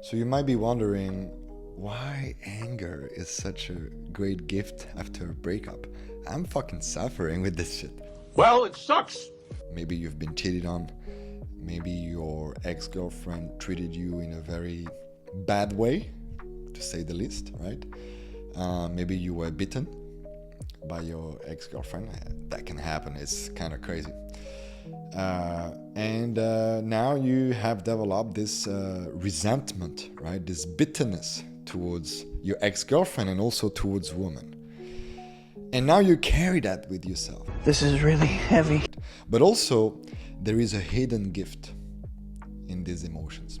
So you might be wondering why anger is such a great gift after a breakup. I'm fucking suffering with this shit. Well, it sucks. Maybe you've been cheated on. Maybe your ex-girlfriend treated you in a very bad way, to say the least, right? Maybe you were bitten by your ex-girlfriend. That can happen. It's kind of crazy. And now you have developed this resentment, right? This bitterness towards your ex-girlfriend and also towards women. And now you carry that with yourself. This is really heavy. But also, there is a hidden gift in these emotions.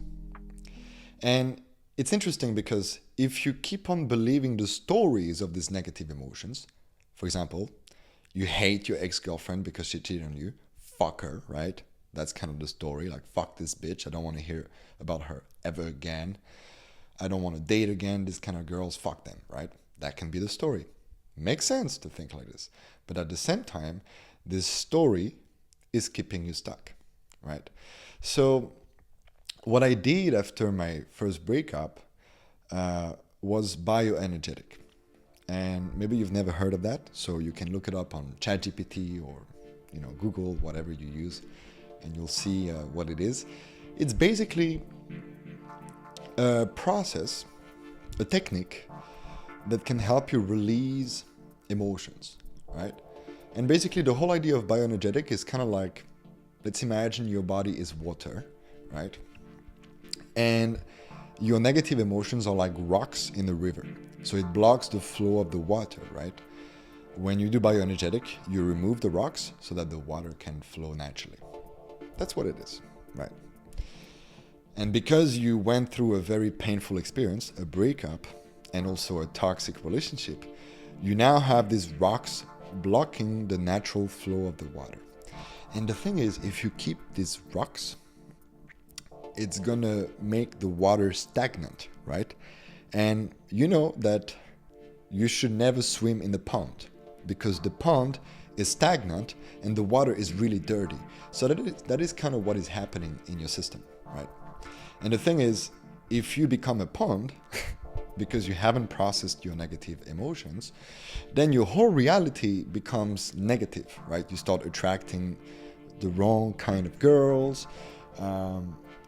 And it's interesting because if you keep on believing the stories of these negative emotions, for example, you hate your ex-girlfriend because she cheated on you, fuck her, right? That's kind of the story, like fuck this bitch, I don't want to hear about her ever again. I don't want to date again, these kind of girls, fuck them, right? That can be the story. Makes sense to think like this. But at the same time, this story is keeping you stuck, right? So what I did after my first breakup was bioenergetic. And maybe you've never heard of that, so you can look it up on ChatGPT or Google, whatever you use, and you'll see what it is. It's basically a process, a technique that can help you release emotions, right? And basically the whole idea of bioenergetic is kind of like, let's imagine your body is water, right? And your negative emotions are like rocks in the river. So it blocks the flow of the water, right? When you do bioenergetic, you remove the rocks so that the water can flow naturally. That's what it is, right? And because you went through a very painful experience, a breakup, and also a toxic relationship, you now have these rocks blocking the natural flow of the water. And the thing is, if you keep these rocks, it's gonna make the water stagnant, right? And you know that you should never swim in the pond because the pond is stagnant and the water is really dirty. So that is kind of what is happening in your system, right? And the thing is, if you become a pond because you haven't processed your negative emotions, then your whole reality becomes negative, right? You start attracting the wrong kind of girls.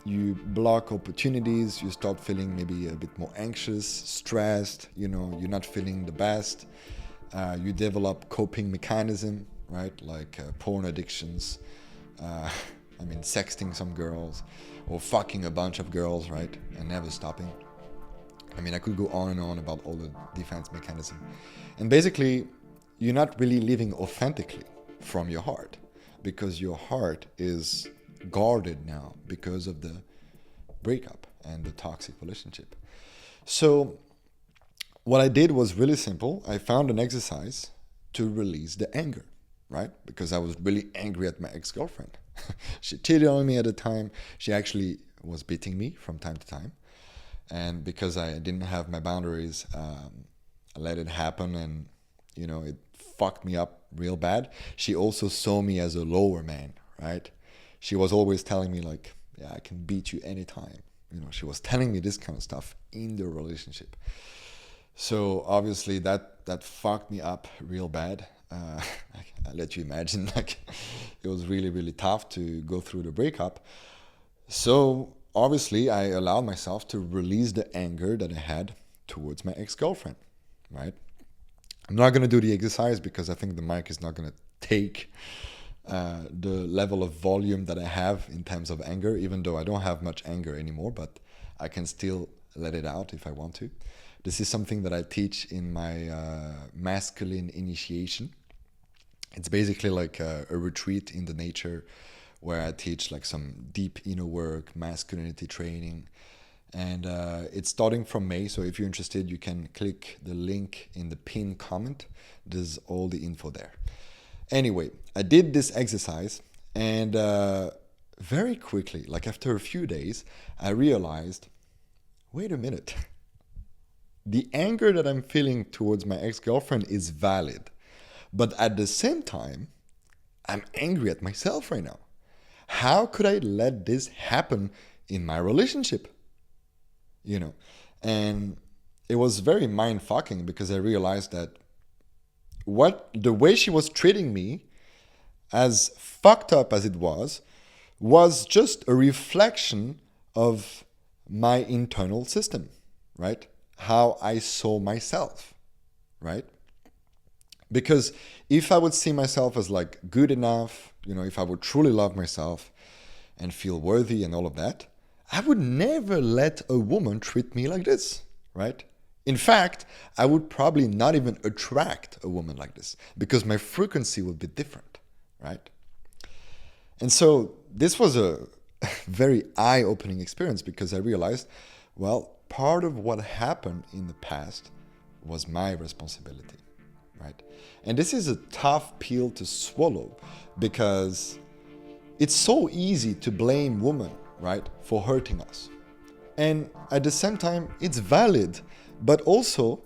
You block opportunities. You start feeling maybe a bit more anxious, stressed. You're not feeling the best. You develop coping mechanism, right? Like porn addictions. Sexting some girls or fucking a bunch of girls, right? And never stopping. I could go on and on about all the defense mechanism. And basically, you're not really living authentically from your heart because your heart is guarded now because of the breakup and the toxic relationship. So what I did was really simple. I found an exercise to release the anger, right? Because I was really angry at my ex-girlfriend. She cheated on me at the time. She actually was beating me from time to time. And because I didn't have my boundaries, I let it happen and, it fucked me up real bad. She also saw me as a lower man, right? She was always telling me like, yeah, I can beat you anytime. She was telling me this kind of stuff in the relationship. So obviously that fucked me up real bad. I let you imagine, like it was really, really tough to go through the breakup. So obviously I allowed myself to release the anger that I had towards my ex-girlfriend, right? I'm not going to do the exercise because I think the mic is not going to take the level of volume that I have in terms of anger, even though I don't have much anger anymore, but I can still let it out if I want to. This is something that I teach in my masculine initiation. It's basically like a retreat in the nature where I teach like some deep inner work, masculinity training. And it's starting from May. So if you're interested, you can click the link in the pinned comment. There's all the info there. Anyway, I did this exercise and very quickly, like after a few days, I realized, wait a minute. The anger that I'm feeling towards my ex-girlfriend is valid. But at the same time, I'm angry at myself right now. How could I let this happen in my relationship? you know. And it was very mind fucking because I realized that the way she was treating me, as fucked up as it was just a reflection of my internal system, right? How I saw myself, right? Because if I would see myself as like good enough, if I would truly love myself and feel worthy and all of that, I would never let a woman treat me like this, right? In fact, I would probably not even attract a woman like this because my frequency would be different, right? And so this was a very eye-opening experience because I realized, well, part of what happened in the past was my responsibility, right? And this is a tough pill to swallow because it's so easy to blame women, right, for hurting us. And at the same time, it's valid, but also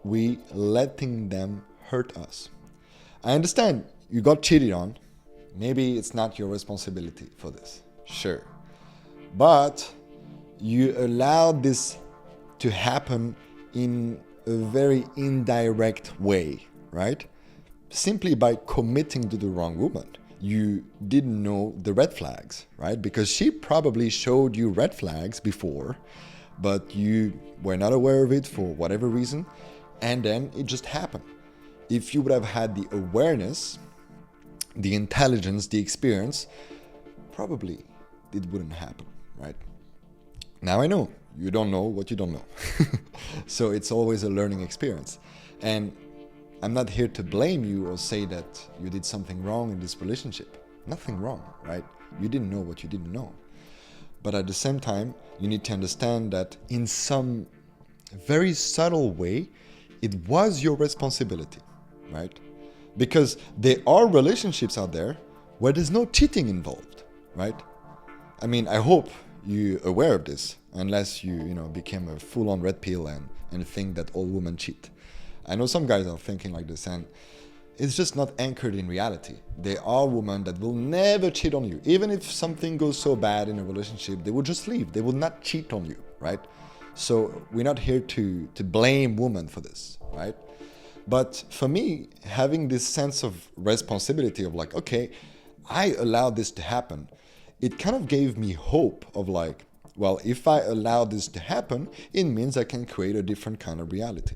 we letting them hurt us. I understand you got cheated on. Maybe it's not your responsibility for this. Sure. But you allowed this to happen in a very indirect way, right? Simply by committing to the wrong woman. You didn't know the red flags, right? Because she probably showed you red flags before, but you were not aware of it for whatever reason, and then it just happened. If you would have had the awareness, the intelligence, the experience, probably it wouldn't happen, right? Now I know you don't know what you don't know. So it's always a learning experience. And I'm not here to blame you or say that you did something wrong in this relationship. Nothing wrong, right? You didn't know what you didn't know. But at the same time, you need to understand that in some very subtle way, it was your responsibility, right? Because there are relationships out there where there's no cheating involved, right? I mean, I hope you're aware of this, unless you became a full-on red pill and think that all women cheat. I know some guys are thinking like this, and it's just not anchored in reality. There are women that will never cheat on you. Even if something goes so bad in a relationship, they will just leave. They will not cheat on you, right? So we're not here to blame women for this, right? But for me, having this sense of responsibility of like, okay, I allowed this to happen, it kind of gave me hope of like, well, if I allow this to happen, it means I can create a different kind of reality.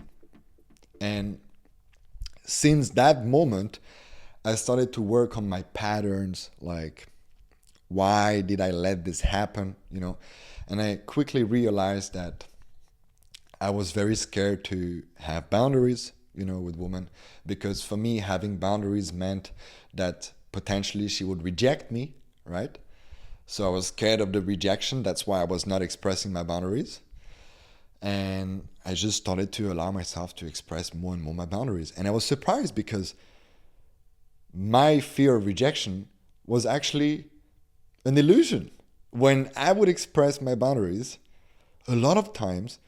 And since that moment, I started to work on my patterns, like, why did I let this happen, And I quickly realized that I was very scared to have boundaries, with women, because for me, having boundaries meant that potentially she would reject me, right? So I was scared of the rejection. That's why I was not expressing my boundaries. And I just started to allow myself to express more and more my boundaries. And I was surprised because my fear of rejection was actually an illusion. When I would express my boundaries, a lot of times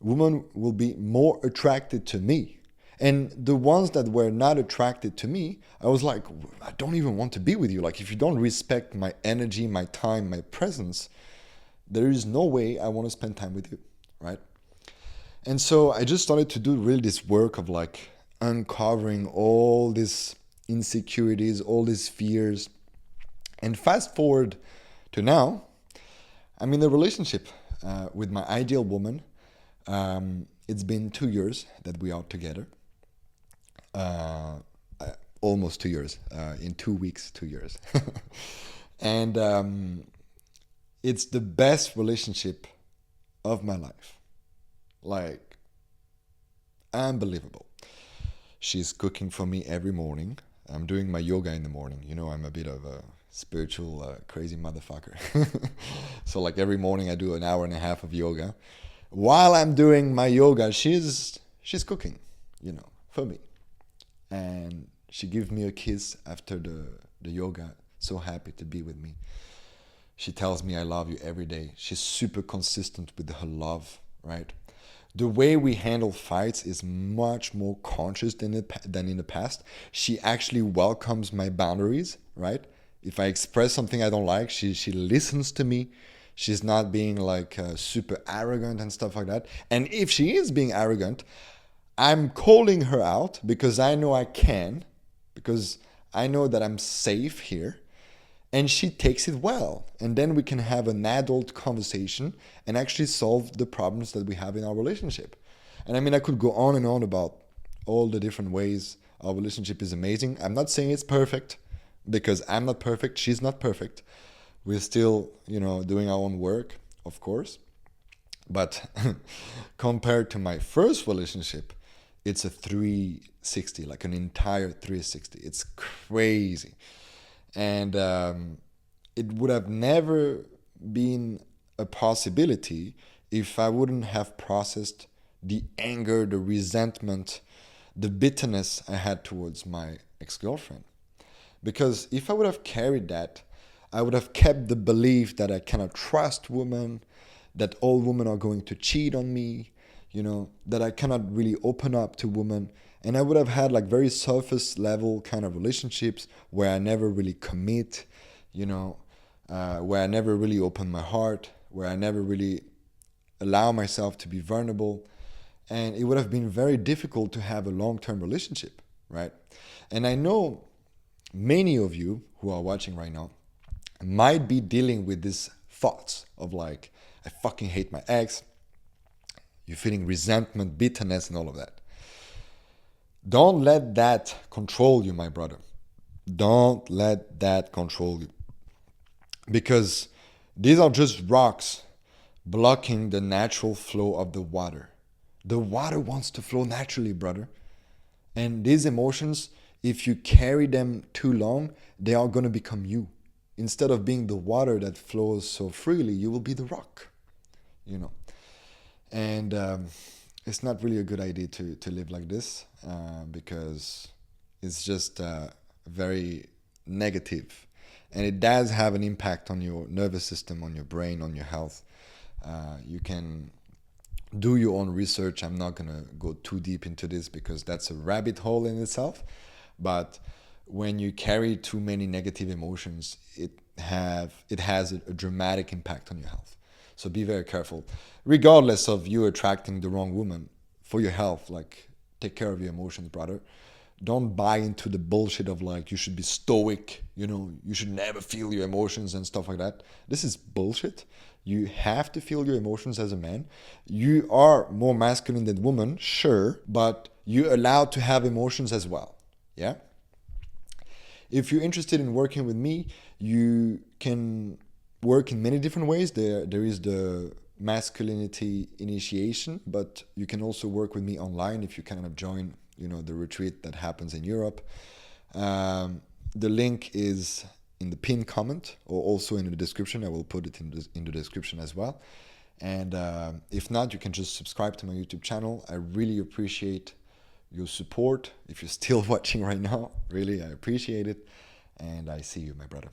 women will be more attracted to me. And the ones that were not attracted to me, I was like, I don't even want to be with you. Like, if you don't respect my energy, my time, my presence, there is no way I want to spend time with you, right? And so I just started to do really this work of like uncovering all these insecurities, all these fears. And fast forward to now, I'm in a relationship with my ideal woman. It's been 2 years that we are together. Almost 2 years. In 2 weeks, 2 years. And it's the best relationship of my life. Like, unbelievable. She's cooking for me every morning. I'm doing my yoga in the morning. I'm a bit of a spiritual, crazy motherfucker. So like every morning I do an hour and a half of yoga. While I'm doing my yoga, she's cooking, for me. And she gives me a kiss after the yoga. So happy to be with me. She tells me I love you every day. She's super consistent with her love, right? The way we handle fights is much more conscious than in the past. She actually welcomes my boundaries, right? If I express something I don't like, she listens to me. She's not being like super arrogant and stuff like that. And if she is being arrogant, I'm calling her out because I know I can, because I know that I'm safe here, and she takes it well. And then we can have an adult conversation and actually solve the problems that we have in our relationship. And I mean, I could go on and on about all the different ways our relationship is amazing. I'm not saying it's perfect, because I'm not perfect, she's not perfect. We're still, doing our own work, of course. But compared to my first relationship, it's a 360, like an entire 360. It's crazy. And it would have never been a possibility if I wouldn't have processed the anger, the resentment, the bitterness I had towards my ex-girlfriend. Because if I would have carried that, I would have kept the belief that I cannot trust women, that all women are going to cheat on me, that I cannot really open up to women. And I would have had like very surface level kind of relationships where I never really commit, where I never really open my heart, where I never really allow myself to be vulnerable. And it would have been very difficult to have a long-term relationship, right? And I know many of you who are watching right now might be dealing with these thoughts of like, I fucking hate my ex. You're feeling resentment, bitterness, and all of that. Don't let that control you, my brother. Don't let that control you. Because these are just rocks blocking the natural flow of the water. The water wants to flow naturally, brother. And these emotions, if you carry them too long, they are going to become you. Instead of being the water that flows so freely, you will be the rock, And it's not really a good idea to live like this because it's just very negative. And it does have an impact on your nervous system, on your brain, on your health. You can do your own research. I'm not going to go too deep into this because that's a rabbit hole in itself. But when you carry too many negative emotions, it has a dramatic impact on your health. So be very careful. Regardless of you attracting the wrong woman, for your health, like, take care of your emotions, brother. Don't buy into the bullshit of like you should be stoic, you should never feel your emotions and stuff like that. This is bullshit. You have to feel your emotions as a man. You are more masculine than women, sure, but you're allowed to have emotions as well. Yeah? If you're interested in working with me, you can work in many different ways. There is the masculinity initiation, but you can also work with me online if you kind of join, the retreat that happens in Europe. The link is in the pinned comment or also in the description. I will put it in the description as well. And if not, you can just subscribe to my YouTube channel. I really appreciate your support. If you're still watching right now, really, I appreciate it. And I see you, my brother.